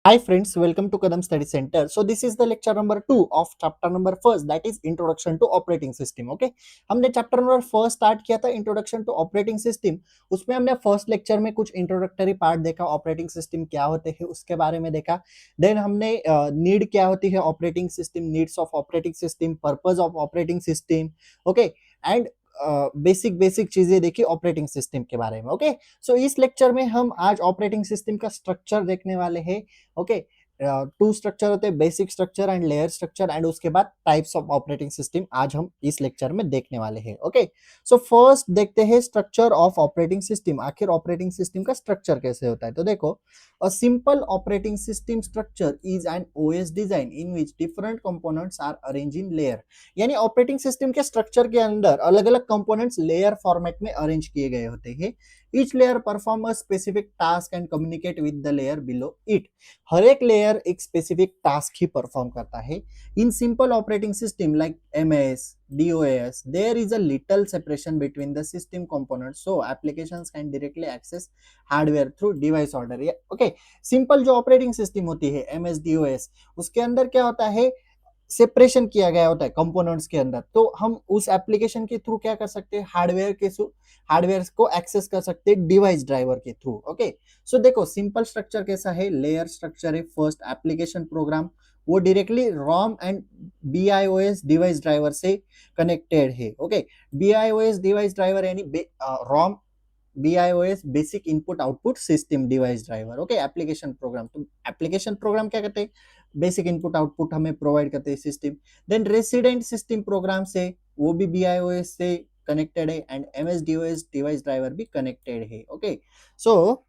Hi friends, welcome to Kadam Study Center. So this is the lecture number 2 of chapter number first, that is introduction to operating system. Okay, हमने chapter number first start किया था introduction to operating system. उसमें हमने first lecture में कुछ introductory part देखा, operating system क्या होते हैं उसके बारे में देखा। देन हमने नीड क्या होती है operating system, needs of operating system, purpose of operating system. Okay, and basic basic चीजें देखी ऑपरेटिंग सिस्टम के बारे में। ओके, सो इस लेक्चर में हम आज ऑपरेटिंग सिस्टम का स्ट्रक्चर देखने वाले हैं। ओके, टू स्ट्रक्चर होते हैं, basic structure and layer structure, and उसके बाद टाइप्स ऑफ ऑपरेटिंग सिस्टम आज हम इस लेक्चर में देखने वाले हैं। ओके, सो फर्स्ट देखते हैं स्ट्रक्चर ऑफ ऑपरेटिंग सिस्टम। आखिर ऑपरेटिंग सिस्टम का स्ट्रक्चर कैसे होता है, तो देखो, a simple operating system structure is an OS design in which different components are arrange in layer. यानी ऑपरेटिंग सिस्टम के स्ट्रक्चर के अंदर अलग अलग कंपोनेंट्स लेयर फॉर्मेट में अरेंज किए गए होते हैं। Each layer perform a specific task and communicate with the layer below it. हर एक लेयर एक स्पेसिफिक टास्क ही परफॉर्म करता है। In simple operating system like MS, DOS, there is a little separation between the system components, so applications can directly access hardware through device order। Okay, simple जो operating system होती है MS DOS, उसके अंदर क्या होता है, separation किया गया होता है कंपोनेंट्स के अंदर। तो हम उस एप्लीकेशन के थ्रू क्या कर सकते हैं, हार्डवेयर को एक्सेस कर सकते हैं डिवाइस ड्राइवर के थ्रू। ओके, सो देखो सिंपल स्ट्रक्चर कैसा है, लेयर स्ट्रक्चर है। फर्स्ट एप्लीकेशन प्रोग्राम वो directly ROM and BIOS device driver से कनेक्टेड है। ओके, BIOS डिवाइस ड्राइवर यानी ROM BIOS basic input output system device driver. Okay, application program, तो application program क्या करते हैं, बेसिक इनपुट आउटपुट हमें प्रोवाइड करते हैं system. Then resident system program से वो भी BIOS से कनेक्टेड है, and MS DOS device driver भी कनेक्टेड है। ओके, सो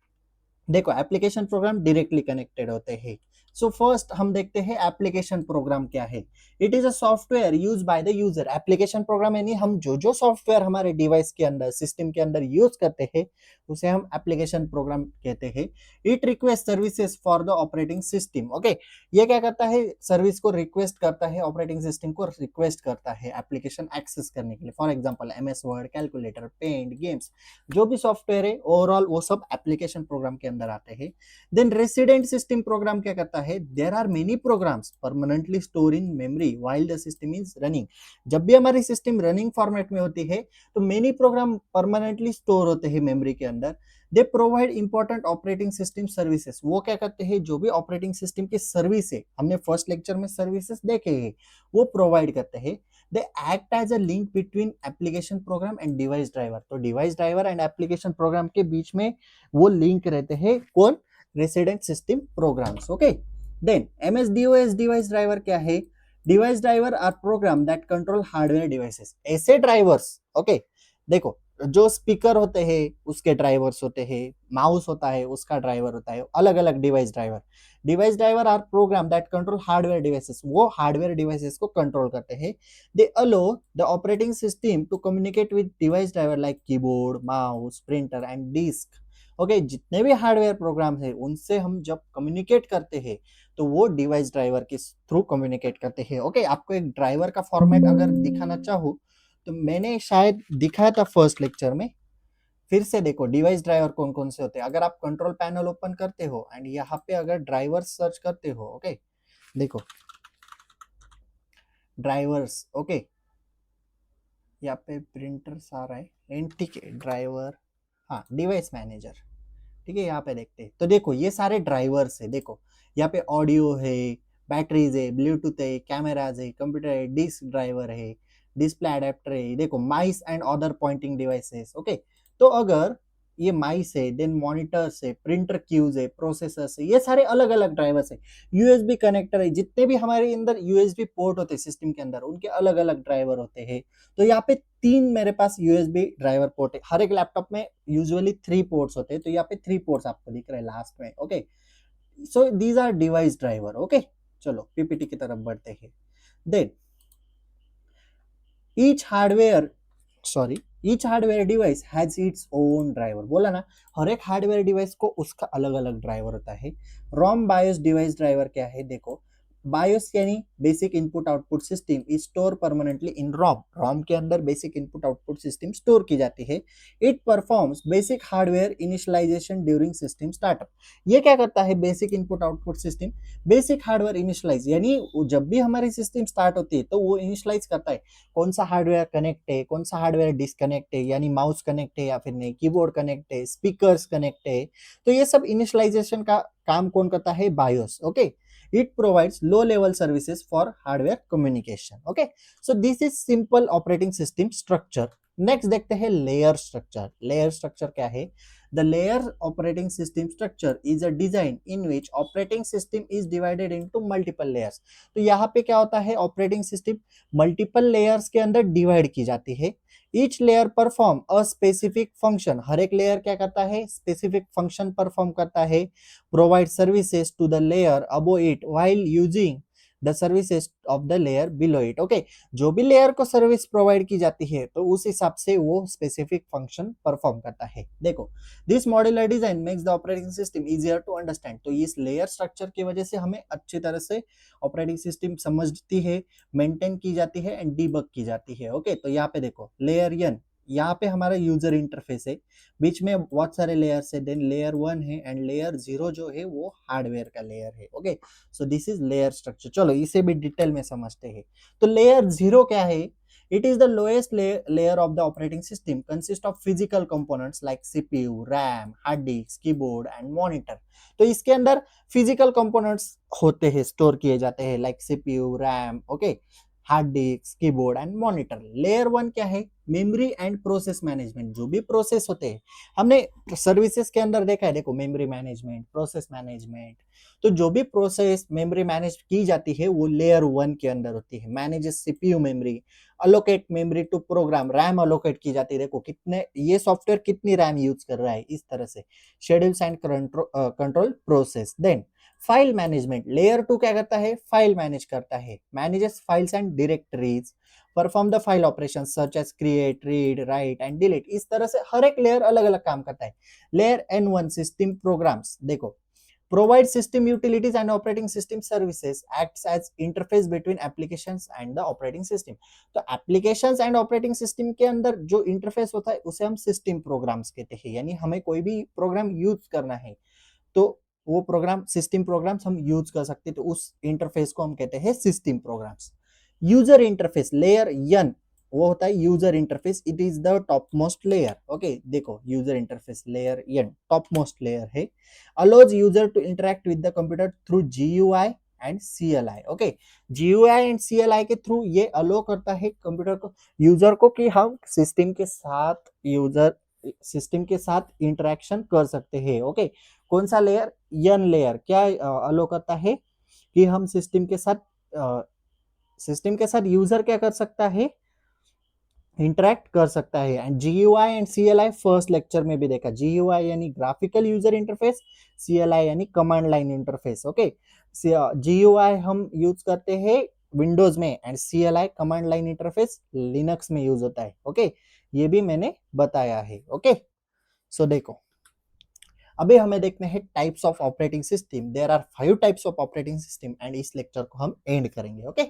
देखो एप्लीकेशन प्रोग्राम डायरेक्टली कनेक्टेड होते हैं। सो फर्स्ट हम देखते हैं एप्लीकेशन प्रोग्राम क्या है। It is a software use by the user. Application program यानी हम जो जो सॉफ्टवेयर हमारे डिवाइस के अंदर, सिस्टम के अंदर यूज करते हैं उसे हम एप्लीकेशन प्रोग्राम कहते हैं। It request services for the operating system. Okay, ये क्या करता है, सर्विस को रिक्वेस्ट करता है, ऑपरेटिंग सिस्टम को रिक्वेस्ट करता है एप्लीकेशन एक्सेस करने के लिए। For example MS word, calculator, paint, games, जो भी सॉफ्टवेयर है ओवरऑल वो सब एप्लीकेशन प्रोग्राम के अंदर आते हैं। देन रेसिडेंट सिस्टम प्रोग्राम क्या करता है, there are many programs permanently store in memory while the system is running. जब भी हमारी सिस्टम रनिंग फॉर्मेट में होती है तो मेनी प्रोग्राम परमानेंटली स्टोर होते हैं मेमोरी के अंदर। They provide important operating system services. वो क्या करते हैं, जो भी ऑपरेटिंग सिस्टम की सर्विस है, हमने फर्स्ट लेक्चर में सर्विसेज देखे हैं, वो प्रोवाइड करते हैं। They act as a link between application program and device driver. तो device driver and application program के बीच में वो लिंक रहते हैं, कौन, resident system programs. Okay, then MS DOS device driver क्या है, device driver are program that control hardware devices. ऐसे ड्राइवर्स, ओके, देखो जो स्पीकर होते हैं उसके ड्राइवर्स होते हैं, माउस होता है उसका ड्राइवर होता है, अलग अलग device driver are program that control hardware devices. वो हार्डवेयर डिवाइसेस को कंट्रोल करते हैं। They allow the operating system to communicate with device driver like keyboard, mouse, printer and disk. Okay, जितने भी हार्डवेयर प्रोग्राम है उनसे हम जब कम्युनिकेट करते हैं तो वो डिवाइस ड्राइवर के थ्रू कम्युनिकेट करते हैं। ओके, आपको एक ड्राइवर का फॉर्मेट अगर दिखाना चाहूँ तो मैंने शायद दिखाया था फर्स्ट लेक्चर में। फिर से देखो डिवाइस ड्राइवर कौन कौन से होते हैं। अगर आप कंट्रोल पैनल ओपन करते हो एंड यहाँ पे अगर ड्राइवर सर्च करते हो, ओके, देखो ड्राइवर्स। ओके, यहाँ पे प्रिंटर आ रहा है एंड ठीक है, ड्राइवर, हाँ, डिवाइस मैनेजर, ठीक है, यहाँ पे देखते हैं तो देखो ये सारे ड्राइवर्स है। देखो यहाँ पे ऑडियो है, बैटरीज है, ब्लूटूथ है, कैमराज है, कंप्यूटर है, डिस्क ड्राइवर है, डिस्प्ले अडेप्टर है, देखो mice and other pointing devices. Okay, तो अगर ये माइस है, देन मॉनिटर्स है, प्रिंटर क्यूज है, प्रोसेसर्स है, ये सारे अलग अलग ड्राइवर्स है। USB कनेक्टर है, जितने भी हमारे अंदर USB पोर्ट होते हैं सिस्टम के अंदर उनके अलग अलग ड्राइवर होते हैं। तो यहाँ पे 3 मेरे पास USB ड्राइवर पोर्ट है। हर एक लैपटॉप में यूजुअली 3 पोर्ट्स होते हैं, तो यहाँ पे 3 पोर्ट्स आपको दिख रहे हैं लास्ट में। Okay, so these are device driver. Okay, चलो PPT की तरफ बढ़ते हैं। Then each hardware each hardware device has its own driver. बोला ना, हर एक हार्डवेयर डिवाइस को उसका अलग अलग ड्राइवर होता है। रोम बायोस डिवाइस ड्राइवर क्या है, देखो बायोस यानी basic input output system is store permanently in ROM, ROM के अंदर basic input output system store की जाती है। It performs basic hardware initialization during system startup. ये क्या करता है basic input output system, basic hardware initialize यानी जब भी हमारी सिस्टम स्टार्ट होती है तो वो इनिशियलाइज करता है कौन सा हार्डवेयर कनेक्ट है, कौन सा हार्डवेयर डिस्कनेक्ट है, यानी माउस कनेक्ट है या फिर नहीं, कीबोर्ड कनेक्ट है, स्पीकर्स कनेक्ट है। तो ये सब इनिशियलाइजेशन का काम कौन करता है, BIOS. Okay, it provides low level services for hardware communication. Okay, so this is simple operating system structure. Next देखते हैं लेयर स्ट्रक्चर। लेयर स्ट्रक्चर क्या है? The layer operating system structure is a design in which operating system is divided into multiple layers. तो यहाँ पे क्या होता है, ऑपरेटिंग सिस्टम मल्टीपल लेयर्स के अंदर डिवाइड की जाती है। Each layer perform a specific function, हर एक लेयर क्या करता है, स्पेसिफिक फंक्शन परफॉर्म करता है। Provide services to the layer above it while using the services of the layer below it. Okay, जो भी लेयर को सर्विस प्रोवाइड की जाती है तो उस हिसाब से वो स्पेसिफिक फंक्शन परफॉर्म करता है। देखो, this modular design makes the operating system easier to understand. तो इस लेयर स्ट्रक्चर की वजह से हमें अच्छी तरह से ऑपरेटिंग सिस्टम समझती है, मेंटेन की जाती है एंड डीबग की जाती है। ओके, तो यहाँ पे देखो लेयर एन, यहाँ पे हमारा यूजर इंटरफेस है, बीच में बहुत सारे लेयर्स है, देन लेयर 1 है एंड लेयर 0 जो है वो हार्डवेयर का लेयर है। Okay, so this is layer structure. चलो इसे भी डिटेल में समझते हैं। तो लेयर 0 क्या है? It is the lowest layer of the operating system, consist of physical components like CPU, RAM, hard disk, keyboard and monitor. तो इसके अंदर फिजिकल कंपोनेंट्स होते हैं, स्टोर किए जाते हैं, like CPU, RAM, okay, hard disk, keyboard and monitor. Layer 1 क्या है? Memory and process management. जो भी प्रोसेस होते हैं, हमने सर्विसेज के अंदर देखा है, देखो मेमोरी मैनेजमेंट, प्रोसेस मैनेजमेंट। तो जो भी प्रोसेस मेमोरी मैनेज की जाती है वो लेयर 1 के अंदर होती है। Manages CPU memory, allocate memory to program, RAM allocate की जाती है, देखो कितने ये सॉफ्टवेयर कितनी रैम यूज कर रहा है, इस तरह से schedules and control process. Then file management, layer 2 क्या करता है, फाइल मैनेज करता है, manages files and directories, perform the file operation such as create, read, write and delete. इस तरह से हर एक लेयर अलग अलग काम करता है। लेयर N1 सिस्टम प्रोग्राम्स, देखो provide system utilities and operating system services, acts as interface between applications and the operating system। तो applications and operating system के अंदर जो interface होता है उसे हम system programs कहते हैं। यानी हमें कोई भी प्रोग्राम यूज करना है तो वो प्रोग्राम, सिस्टम प्रोग्राम्स हम यूज कर सकते हैं, तो उस इंटरफेस को हम कहते हैं system programs. User interface, layer an, वो होता है user interface, it is the top most layer. Okay, देखो user interface layer an top most layer है। Allows user to interact with the computer through GUI and CLI. Okay, GUI and CLI के थ्रू ये allow करता है computer को, user को, कि हम सिस्टम के साथ इंटरेक्शन कर सकते हैं। ओके, कौन सा लेयर? यन लेयर क्या अलो करता है कि हम सिस्टम के साथ यूजर क्या कर सकता है, इंटरेक्ट कर सकता है। And GUI and CLI first lecture में भी देखा, जीयूआई यानी ग्राफिकल यूजर इंटरफेस, सीएलआई यानी command line interface. Okay, GUI हम यूज करते हैं विंडोज में and CLI command line interface Linux में यूज होता है। ओके, ये भी मैंने बताया है। ओके, सो देखो अभी हमें देखने हैं types of operating system. There are 5 types of operating system and इस लेक्चर को हम एंड करेंगे। Okay,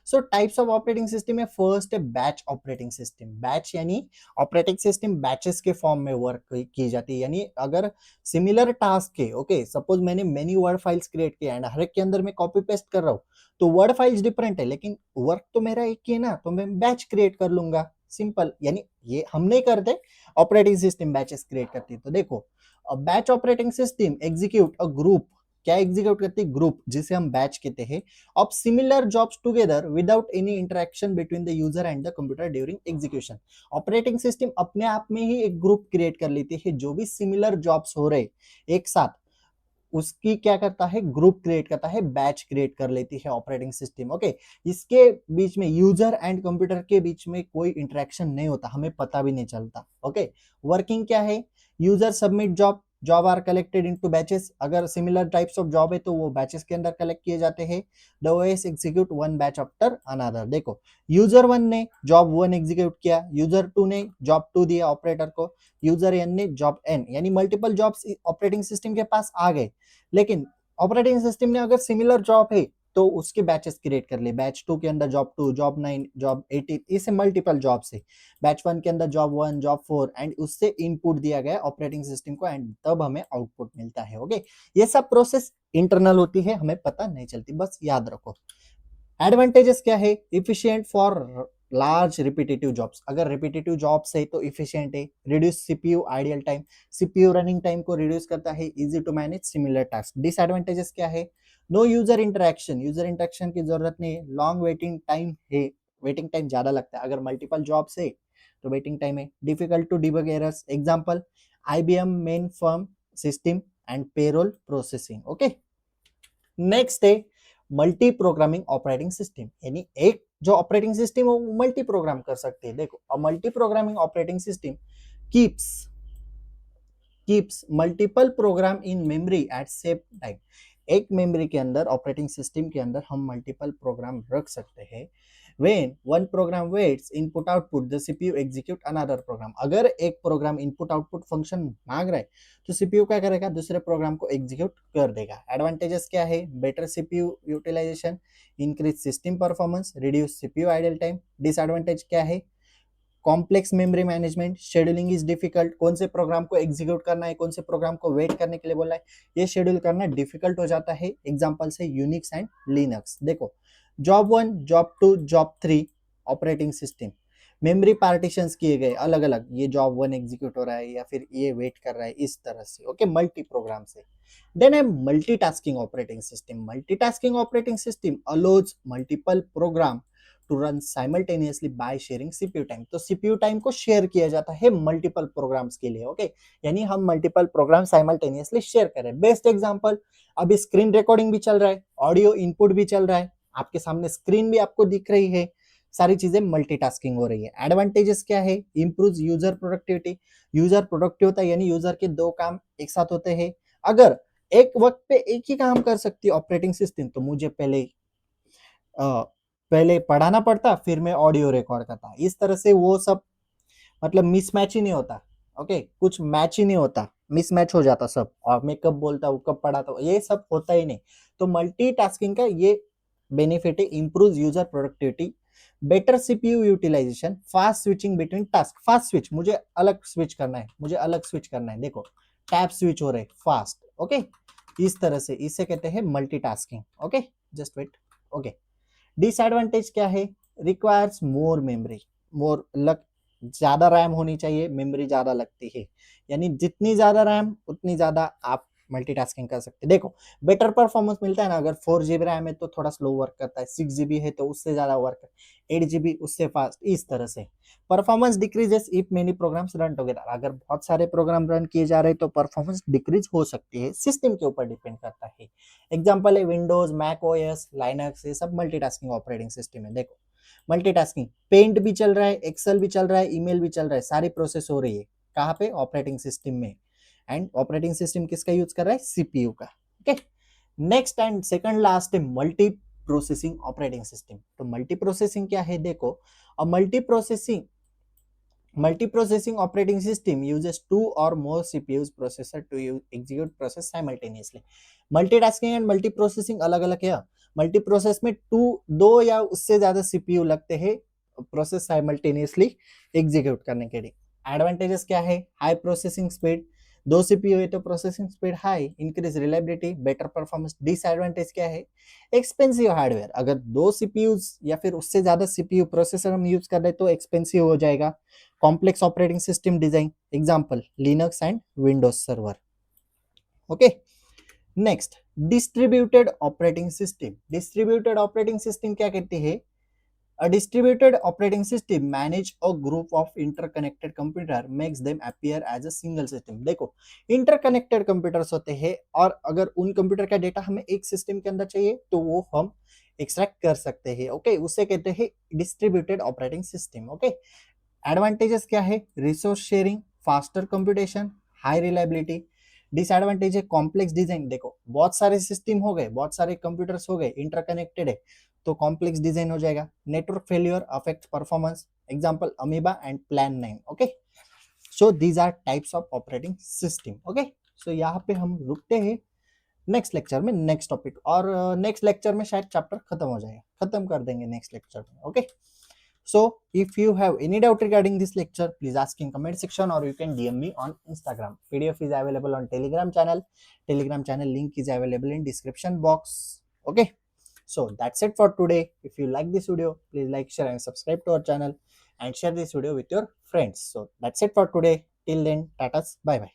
so types of operating system में फर्स्ट है बैच ऑपरेटिंग सिस्टम। बैच यानी ऑपरेटिंग सिस्टम बैचेस के फॉर्म में वर्क की जाती है, यानी अगर सिमिलर टास्क है, ओके सपोज मैंने मेनी वर्ड फाइल्स क्रिएट किया एंड हर एक के अंदर मैं कॉपी पेस्ट कर रहा हूँ, तो वर्ड फाइल्स डिफरेंट है लेकिन वर्क तो मेरा एक ही है ना, तो मैं बैच क्रिएट कर लूंगा, सिंपल। यानी ये हम नहीं करते, ऑपरेटिंग सिस्टम बैचेस क्रिएट करती है। तो देखो batch operating system execute a group, क्या एग्जीक्यूट करती है, ग्रुप, जिसे हम बैच कहते हैं, of similar jobs together without any interaction between the user and the computer during execution. Operating system अपने आप में ही एक ग्रुप क्रिएट कर लेती है, जो भी सिमिलर जॉब्स हो रहे एक साथ उसकी क्या करता है, ग्रुप क्रिएट करता है, बैच क्रिएट कर लेती है ऑपरेटिंग सिस्टम। ओके, इसके बीच में यूजर एंड कंप्यूटर के बीच में कोई इंटरेक्शन नहीं होता, हमें पता भी नहीं चलता। ओके, वर्किंग क्या है, user submit job are collected into batches, अगर सिमिलर टाइप्स ऑफ जॉब है तो वो बैचेस के अंदर कलेक्ट किए जाते हैं। The OS execute one batch after another. देखो यूजर 1 ने जॉब 1 एग्जीक्यूट किया, यूजर 2 ने जॉब 2 दिया ऑपरेटर को, यूजर एन ने जॉब एन, यानी मल्टीपल जॉब्स ऑपरेटिंग सिस्टम के पास आ गए। लेकिन ऑपरेटिंग सिस्टम ने अगर सिमिलर जॉब है तो उसके बैचेस क्रिएट कर लिए, बैच 2 के अंदर जॉब 2, जॉब 9, जॉब 18, इसे मल्टीपल जॉब से, बैच 1 के अंदर जॉब 1, जॉब 4 एंड उससे इनपुट दिया गया ऑपरेटिंग सिस्टम को एंड तब हमें आउटपुट मिलता है। ओके, ये सब प्रोसेस इंटरनल होती है, हमें पता नहीं चलती, बस याद रखो। एडवांटेजेस क्या है? Efficient for large repetitive jobs, अगर रिपीटेटिव जॉब्स है तो इफिशिएंट है। Reduce CPU ideal time, CPU running time को रिड्यूस करता है। Easy to manage similar task. Disadvantages क्या है? No user interaction, user interaction की जरूरत नहीं है। लॉन्ग वेटिंग टाइम है, वेटिंग टाइम ज्यादा लगता है अगर मल्टीपल जॉब्स है तो वेटिंग टाइम है। Difficult to debug errors, example IBM mainframe system and payroll processing. Okay, next है मल्टी प्रोग्रामिंग ऑपरेटिंग सिस्टम, यानी एक जो ऑपरेटिंग सिस्टम है वो मल्टी प्रोग्राम कर सकते हैं। देखो, a multi programming operating system keeps keeps multiple program in memory at same time. एक मेमोरी के अंदर, ऑपरेटिंग सिस्टम के अंदर हम मल्टीपल प्रोग्राम रख सकते हैं। when one program waits input output the cpu execute another program, अगर एक प्रोग्राम इनपुट आउटपुट फंक्शन मांग रहा है तो सीपीयू क्या करेगा? दूसरे प्रोग्राम को एग्जीक्यूट कर देगा। एडवांटेजेस क्या है? Better CPU utilisation, increase system performance, reduce CPU idle time. Disadvantage क्या है? Complex memory management, scheduling is difficult, कौन से प्रोग्राम को एग्जीक्यूट करना है, कौन से प्रोग्राम को वेट करने के लिए बोला है, ये शेड्यूल करना डिफिकल्ट हो जाता है। एग्जांपल्स है यूनिक्स एंड लिनक्स। देखो, job 1, job 2, job 3 operating system, memory partitions किए गए अलग अलग, ये जॉब 1 एग्जीक्यूट हो रहा है या फिर ये वेट कर रहा है, इस तरह से। ओके, मल्टी प्रोग्राम से। देन है multitasking operating system. Multitasking operating system allows multiple program to run simultaneously by sharing CPU time, तो सीपीयू टाइम को शेयर किया जाता है मल्टीपल प्रोग्राम्स के लिए। ओके, यानी हम मल्टीपल प्रोग्राम साइमल्टेनियसली शेयर करें। बेस्ट एग्जांपल, अभी स्क्रीन रिकॉर्डिंग भी चल रहा है, ऑडियो इनपुट भी चल रहा है, आपके सामने स्क्रीन भी आपको दिख रही है, सारी चीजें मल्टीटास्किंग हो रही है। एडवांटेजेस क्या है? Improve user productivity, user productive होता है यानी यूजर के दो काम एक साथ होते हैं। अगर एक वक्त पे एक ही काम कर सकती है ऑपरेटिंग सिस्टम तो मुझे पहले पढ़ाना पड़ता, फिर मैं ऑडियो रिकॉर्ड करता, इस तरह से वो सब मतलब मिसमैच ही नहीं होता। ओके, कुछ मैच ही नहीं होता, मिसमैच हो जाता सब, और मैं कब बोलता हूँ कब पढ़ाता हूँ ये सब होता ही नहीं। तो मल्टीटास्किंग का ये बेनिफिट है, improve user productivity, better CPU utilisation, fast switching between task. Fast switch, मुझे अलग स्विच करना है, मुझे अलग स्विच करना है, देखो टैब स्विच हो रहे फास्ट। ओके, इस तरह से, इसे कहते हैं multitasking. Okay, just wait. Okay, disadvantage क्या है? रिक्वायर्स मोर मेमोरी, मोर लग ज्यादा रैम होनी चाहिए, मेमोरी ज्यादा लगती है, यानी जितनी ज्यादा रैम उतनी ज्यादा आप मल्टीटास्किंग कर सकते हैं। देखो, बेटर परफॉर्मेंस मिलता है ना, अगर 4 GB रैम है तो थोड़ा स्लो वर्क करता है, 6 GB है तो उससे ज्यादा वर्क, 8 GB उससे फास्ट, इस तरह से। Performance decreases if many programs run together, अगर बहुत सारे प्रोग्राम रन किए जा रहे हैं तो परफॉर्मेंस डिक्रीज हो सकती है, सिस्टम के ऊपर डिपेंड करता है। एग्जाम्पल है विंडोज, मैक ओएस, लाइनक्स, ये सब मल्टीटास्किंग ऑपरेटिंग सिस्टम है। देखो, मल्टीटास्किंग, पेंट भी चल रहा है, एक्सेल भी चल रहा है, ईमेल भी चल रहा है, सारी प्रोसेस हो रही है कहाँ पे? ऑपरेटिंग सिस्टम में। एंड ऑपरेटिंग सिस्टम किसका यूज कर रहा है? सीपीयू का। Okay, next and second last है मल्टी प्रोसेसिंग ऑपरेटिंग सिस्टम। तो मल्टी प्रोसेसिंग क्या है? देखो, अ multi-processing operating system uses 2 or more CPUs processor to execute process simultaneously. Multitasking and multiprocessing अलग अलग है। मल्टीप्रोसेस में दो या उससे ज्यादा सीपीयू लगते हैं प्रोसेस साइमल्टेनियसली एग्जीक्यूट करने के लिए। एडवांटेजेस क्या है? हाई प्रोसेसिंग स्पीड, 2 सीपीयू है तो processing speed high, increase reliability, better performance. Disadvantage क्या है? एक्सपेंसिव हार्डवेयर, अगर 2 सीपीयू या फिर उससे ज्यादा सीपीयू प्रोसेसर हम यूज कर रहे तो एक्सपेंसिव हो जाएगा। Complex operating system design, example Linux and Windows server. Okay, next distributed operating system. Distributed operating system क्या कहती है? A distributed operating system manage a group of interconnected computer makes them appear as a single system। देखो, interconnected computers होते हैं और अगर उन computer का डेटा हमें एक सिस्टम के अंदर चाहिए तो वो हम एक्सट्रैक्ट कर सकते हैं। ओके, उसे कहते हैं distributed operating system. Okay, advantages क्या है? Resource sharing, faster computation, high reliability. Disadvantage है कॉम्प्लेक्स डिजाइन, देखो बहुत सारे सिस्टम हो गए, बहुत सारे कंप्यूटर्स हो गए, इंटरकनेक्टेड है तो कॉम्प्लेक्स डिजाइन हो जाएगा। Network failure affect performance, example Amoeba and Plan 9। Okay, so these are types of operating system. Okay, so यहाँ पे हम रुकते हैं, नेक्स्ट लेक्चर में नेक्स्ट टॉपिक, और नेक्स्ट लेक्चर में शायद चैप्टर खत्म हो जाएगा, खत्म कर देंगे नेक्स्ट लेक्चर में. Okay, so if you have any doubt regarding this lecture, please ask in comment section or you can DM me on Instagram. PDF is available on Telegram channel. Telegram channel link is available in description box. Okay, so that's it for today. If you like this video, please like, share and subscribe to our channel and share this video with your friends. So that's it for today. Till then, tatas, bye bye.